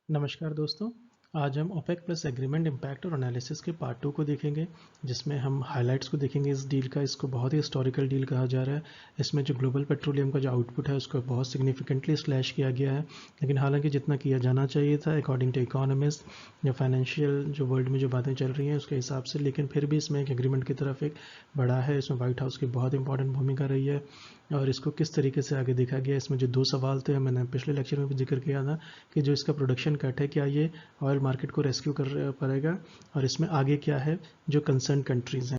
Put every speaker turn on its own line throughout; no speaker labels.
नमस्कार दोस्तों। आज हम ओपेक प्लस एग्रीमेंट इम्पैक्ट और एनालिसिस के पार्ट 2 को देखेंगे, जिसमें हम हाइलाइट्स को देखेंगे इस डील का। इसको बहुत ही हिस्टोरिकल डील कहा जा रहा है। इसमें जो ग्लोबल पेट्रोलियम का जो आउटपुट है उसको बहुत सिग्निफिकेंटली स्लैश किया गया है, लेकिन हालांकि जितना किया जाना चाहिए था अकॉर्डिंग टू इकोनॉमिस्ट या फाइनेंशियल जो वर्ल्ड में जो बातें चल रही हैं उसके हिसाब से, लेकिन फिर भी इसमें एक एग्रीमेंट की तरफ एक बढ़ा है। इसमें वाइट हाउस की बहुत इंपॉर्टेंट भूमिका रही है और इसको किस तरीके से आगे देखा गया। इसमें जो 2 सवाल थे, मैंने पिछले लेक्चर में भी जिक्र किया था कि जो इसका प्रोडक्शन कट है, क्या ये ऑयल मार्केट को रेस्क्यू कर पाएगा, और इसमें आगे क्या है जो कंसर्न कंट्रीज़ हैं।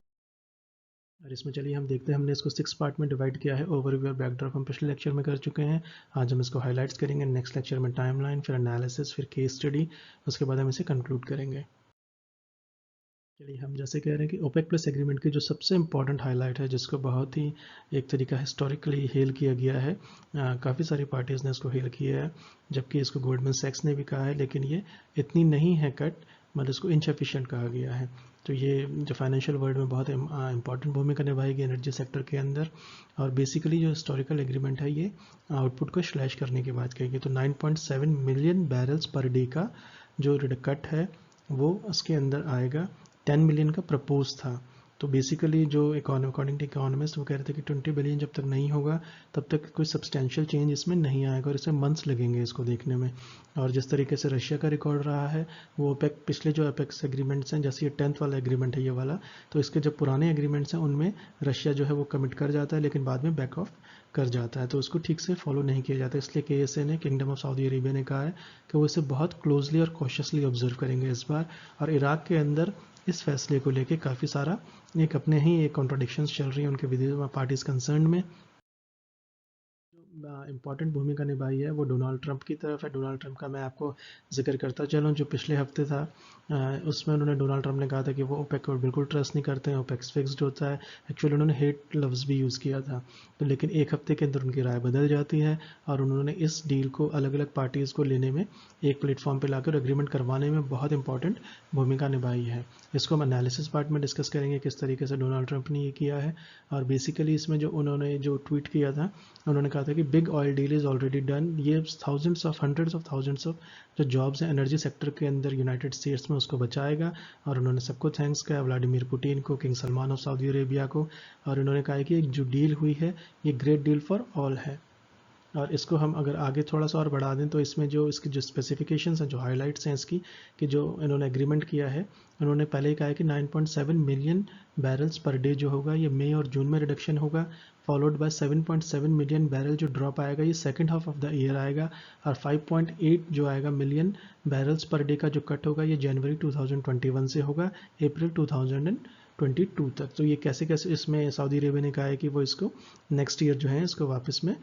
और इसमें चलिए हम देखते हैं। हमने इसको 6 पार्ट में डिवाइड किया है। ओवरव्यू और बैकड्रॉप हम पिछले लेक्चर में कर चुके हैं। आज हम इसको हाइलाइट्स करेंगे। नेक्स्ट लेक्चर में टाइमलाइन, फिर एनालिसिस, फिर केस स्टडी, उसके बाद हम इसे कंक्लूड करेंगे। चलिए, हम जैसे कह रहे हैं कि ओपेक प्लस एग्रीमेंट की जो सबसे इम्पॉर्टेंट हाईलाइट है, जिसको बहुत ही एक तरीका हिस्टोरिकली हेल किया गया है, काफ़ी सारी पार्टीज़ ने इसको हेल किया है, जबकि इसको गोल्डमैन सैक्स ने भी कहा है, लेकिन ये इतनी नहीं है कट, मतलब इसको इनसफिशिएंट कहा गया है। तो ये जो फाइनेंशियल वर्ल्ड में बहुत इंपॉर्टेंट भूमिका निभाएगी एनर्जी सेक्टर के अंदर। और बेसिकली जो हिस्टोरिकल एग्रीमेंट है ये आउटपुट को स्लैश करने की बात करेगी। तो 9.7 मिलियन बैरल्स पर डे का जो कट है वो उसके अंदर आएगा। 10 मिलियन का प्रपोज था। तो बेसिकली जो अकॉर्डिंग टू इकोनॉमिस्ट वो कह रहे थे कि 20 बिलियन जब तक नहीं होगा तब तक कोई सब्सटेंशियल चेंज इसमें नहीं आएगा, और इसमें मंथ्स लगेंगे इसको देखने में। और जिस तरीके से रशिया का रिकॉर्ड रहा है, वो ओपेक पिछले जो अपेक्स एग्रीमेंट्स हैं, जैसे ये 10th वाला एग्रीमेंट है ये वाला, तो इसके जो पुराने एग्रीमेंट्स हैं उनमें रशिया जो है वो कमिट कर जाता है, लेकिन बाद में बैक ऑफ कर जाता है, तो उसको ठीक से फॉलो नहीं किया जाता। इसलिए KSA ने, किंगडम ऑफ सऊदी अरेबिया ने कहा है कि वो इसे बहुत क्लोजली और कॉशियसली ऑब्जर्व करेंगे इस बार। और इराक के अंदर इस फैसले को लेके काफ़ी सारा एक अपने ही एक कॉन्ट्रोडिक्शंस चल रही हैं उनके विद पार्टीज कंसर्न में। इंपॉर्टेंट भूमिका निभाई है वो डोनाल्ड ट्रंप की तरफ है। डोनाल्ड ट्रंप का मैं आपको जिक्र करता चलूँ, जो पिछले हफ्ते था उसमें उन्होंने, डोनाल्ड ट्रंप ने कहा था कि वो ओपेक को बिल्कुल ट्रस्ट नहीं करते हैं, ओपेक फिक्स्ड होता है। एक्चुअली उन्होंने हेट लफ्ज़ भी यूज़ किया था, तो लेकिन एक हफ्ते के अंदर उनकी राय बदल जाती है और उन्होंने इस डील को अलग अलग पार्टीज़ को लेने में, एक प्लेटफॉर्म पर लाकर एग्रीमेंट करवाने में बहुत इंपॉर्टेंट भूमिका निभाई है। इसको हम एनालिसिस पार्ट में डिस्कस करेंगे किस तरीके से डोनाल्ड ट्रंप ने ये किया है। और बेसिकली इसमें जो उन्होंने जो ट्वीट किया था, उन्होंने कहा था कि big oil deal is already done. ये thousands of, hundreds of thousands of जो जॉब्स हैं एनर्जी सेक्टर के अंदर यूनाइटेड स्टेट्स में, उसको बचाएगा। और उन्होंने सबको थैंक्स किया, व्लादिमीर पुतिन को, king Salman of Saudi Arabia को। और उन्होंने कहा कि जो डील हुई है ये ग्रेट डील फॉर ऑल है। और इसको हम अगर आगे थोड़ा सा और बढ़ा दें तो इसमें जो इसकी जो स्पेसिफिकेशंस हैं, जो हाइलाइट्स हैं इसकी, कि जो इन्होंने एग्रीमेंट किया है, उन्होंने पहले ही कहा है कि 9.7 मिलियन बैरल्स पर डे जो होगा ये मई और जून में रिडक्शन होगा, फॉलोड बाय 7.7 मिलियन बैरल जो ड्रॉप आएगा ये second half of the year आएगा। और 5.8 जो आएगा मिलियन बैरल्स पर डे का जो कट होगा ये जनवरी 2021 से होगा अप्रैल 2022 तक। तो ये कैसे कैसे इसमें सऊदी अरेबिया ने कहा है कि वो इसको नेक्स्ट ईयर जो है इसको वापस में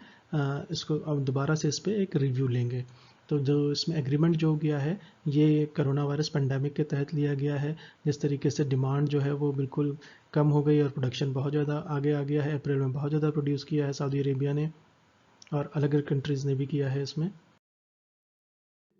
इसको अब दोबारा से इस पर एक रिव्यू लेंगे। तो जो इसमें एग्रीमेंट जो गया है ये कोरोना वायरस पेंडेमिक के तहत लिया गया है। जिस तरीके से डिमांड जो है वो बिल्कुल कम हो गई और प्रोडक्शन बहुत ज़्यादा आगे आ गया है। अप्रैल में बहुत ज़्यादा प्रोड्यूस किया है सऊदी अरेबिया ने, और अलग अलग कंट्रीज़ ने भी किया है इसमें।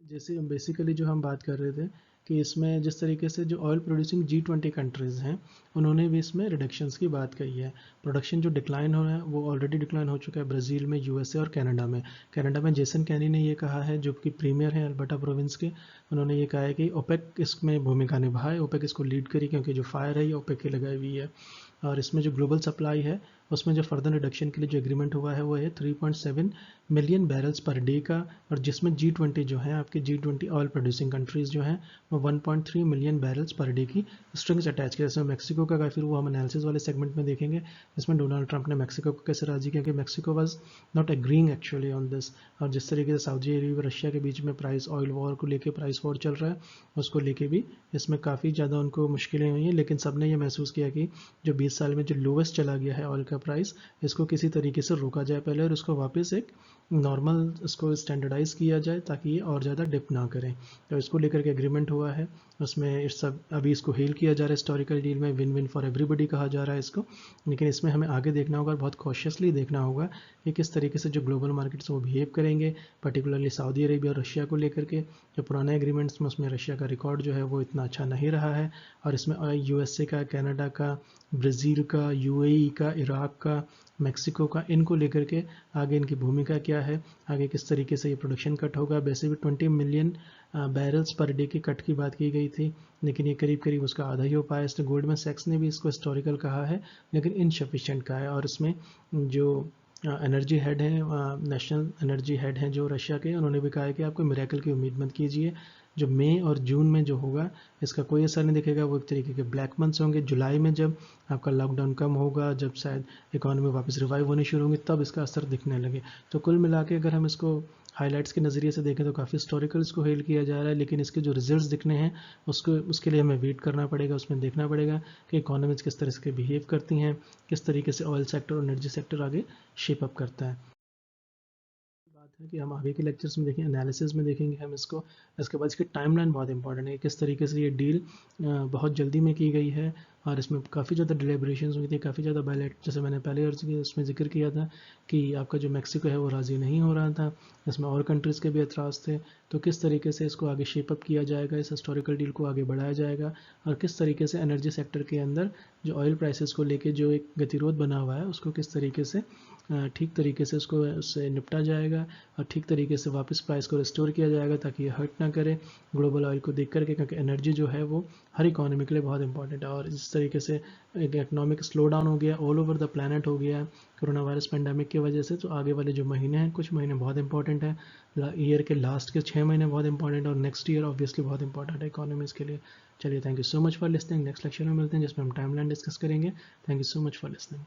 जैसे बेसिकली जो हम बात कर रहे थे कि इसमें जिस तरीके से जो ऑयल प्रोड्यूसिंग G20 कंट्रीज़ हैं उन्होंने भी इसमें रिडक्शंस की बात कही है। प्रोडक्शन जो डिक्लाइन हो रहा है वो ऑलरेडी डिक्लाइन हो चुका है ब्राज़ील में, USA और कनाडा में। कनाडा में जेसन कैनी ने ये कहा है, जो कि प्रीमियर हैं अल्बर्टा प्रोविंस के। उन्होंने ये कहा है कि ओपेक इसमें भूमिका निभाए, ओपेक इसको लीड करी, क्योंकि जो फायर है ये ओपेक की लगाई हुई है। और इसमें जो ग्लोबल सप्लाई है उसमें जो फर्दर रिडक्शन के लिए जो एग्रीमेंट हुआ है वो है 3.7 मिलियन बैरल्स पर डे का। और जिसमें G20 जो है आपके G20 ऑयल प्रोड्यूसिंग कंट्रीज़ जो हैं वो 1.3 मिलियन बैरल्स पर डे की स्ट्रिंग्स अटैच किया। इसमें मैक्सिको का फिर वो हम एनालिसिस वाले सेगमेंट में देखेंगे। इसमें डोनाल्ड ट्रंप ने मैक्सिको को कैसे राजी किया, कि Mexico was not agreeing actually on this. और जिस तरीके से सऊदी अरेबिया और रशिया के बीच में प्राइस ऑयल वॉर को लेकर प्राइस वॉर चल रहा है, उसको लेके भी इसमें काफ़ी ज़्यादा उनको मुश्किलें हुई हैं। लेकिन सबने ये महसूस किया कि जो 20 साल में जो लोवेस्ट चला गया है ऑयल का प्राइस, इसको किसी तरीके से रोका जाए पहले, और उसको वापस एक नॉर्मल इसको स्टैंडर्डाइज किया जाए ताकि ये और ज़्यादा डिप ना करें। तो इसको लेकर के एग्रीमेंट हुआ है। उसमें इस सब अभी इसको हेल किया जा रहा है हिस्टोरिकल डील में, विन विन फॉर एवरीबडी कहा जा रहा है इसको। लेकिन इसमें हमें आगे देखना होगा और बहुत कॉशियसली देखना होगा कि किस तरीके से जो ग्लोबल मार्केट्स वो बिहेव करेंगे, पर्टिकुलरली सऊदी अरेबिया और रशिया को लेकर के। जो पुराने एग्रीमेंट्स में उसमें रशिया का रिकॉर्ड जो है वो इतना अच्छा नहीं रहा है, और इसमें USA का, कनाडा का, ब्राज़ील का, UAE का, इराक का, मैक्सिको का, इनको लेकर के आगे इनकी भूमिका क्या है, आगे किस तरीके से ये प्रोडक्शन कट होगा। वैसे भी 20 मिलियन बैरल्स पर डे के कट की बात की गई थी, लेकिन ये करीब करीब उसका आधा ही हो पाया। इसने गोल्डमैन सैक्स ने भी इसको हिस्टोरिकल कहा है, लेकिन इनसफिशिएंट कहा है। और इसमें जो एनर्जी हेड हैं, नेशनल एनर्जी हेड हैं जो रशिया के, उन्होंने भी कहा है कि आपको मिरेकल की उम्मीद मत कीजिए। जो मई और जून में जो होगा इसका कोई असर नहीं दिखेगा, वो एक तरीके के ब्लैक मंथ्स होंगे। जुलाई में जब आपका लॉकडाउन कम होगा, जब शायद इकोनॉमी वापस रिवाइव होनी शुरू होगी, तब इसका असर दिखने लगे। तो कुल मिला के अगर हम इसको हाइलाइट्स के नज़रिए से देखें तो काफ़ी हिस्टोरिकल इसको हेल किया जा रहा है, लेकिन इसके जो रिजल्ट्स दिखने हैं उसके लिए हमें वेट करना पड़ेगा। उसमें देखना पड़ेगा कि इकोनॉमीज किस तरह से बिहेव करती हैं, किस तरीके से ऑयल सेक्टर और एनर्जी सेक्टर आगे शेप अप करता है। बात है कि हम आगे के लेक्चर्स में देखेंगे, एनालिसिस में देखेंगे हम इसको। इसके बाद इसकी टाइमलाइन बहुत इंपॉर्टेंट है, किस तरीके से ये डील बहुत जल्दी में की गई है और इसमें काफ़ी ज़्यादा डिलेबरेशन हुई थी, काफ़ी ज़्यादा बायलेट, जैसे मैंने पहले उसमें जिक्र किया था कि आपका जो मैक्सिको है वो राज़ी नहीं हो रहा था, इसमें और कंट्रीज़ के भी एतराज़ थे। तो किस तरीके से इसको आगे शेप अप किया जाएगा, इस हिस्टोरिकल डील को आगे बढ़ाया जाएगा, और किस तरीके से एनर्जी सेक्टर के अंदर जो ऑयल प्राइसेस को लेके जो एक गतिरोध बना हुआ है उसको किस तरीके से ठीक तरीके से उससे निपटा जाएगा और ठीक तरीके से वापस प्राइस को रिस्टोर किया जाएगा, ताकि ये हर्ट ना करे ग्लोबल ऑयल को देख करके, क्योंकि एनर्जी जो है वो हर इकोनॉमी के लिए बहुत इंपॉर्टेंट है। और इस तरीके से एक इकोनॉमिक स्लो डाउन हो गया, ऑल ओवर द प्लानट हो गया कोरोना वायरस पेंडेमिक की वजह से। तो आगे वाले जो महीने हैं, कुछ महीने बहुत इंपॉर्टेंट है, ईयर के लास्ट के 6 महीने बहुत इंपॉर्टेंट है, और नेक्स्ट ईयर ऑब्वियसली बहुत इंपॉर्टेंट है इकोनॉमीज़ के लिए। चलिए, thank you so much for listening. Next lecture में मिलते हैं जिसमें हम टाइमलाइन डिस्कस करेंगे। Thank you so much for listening.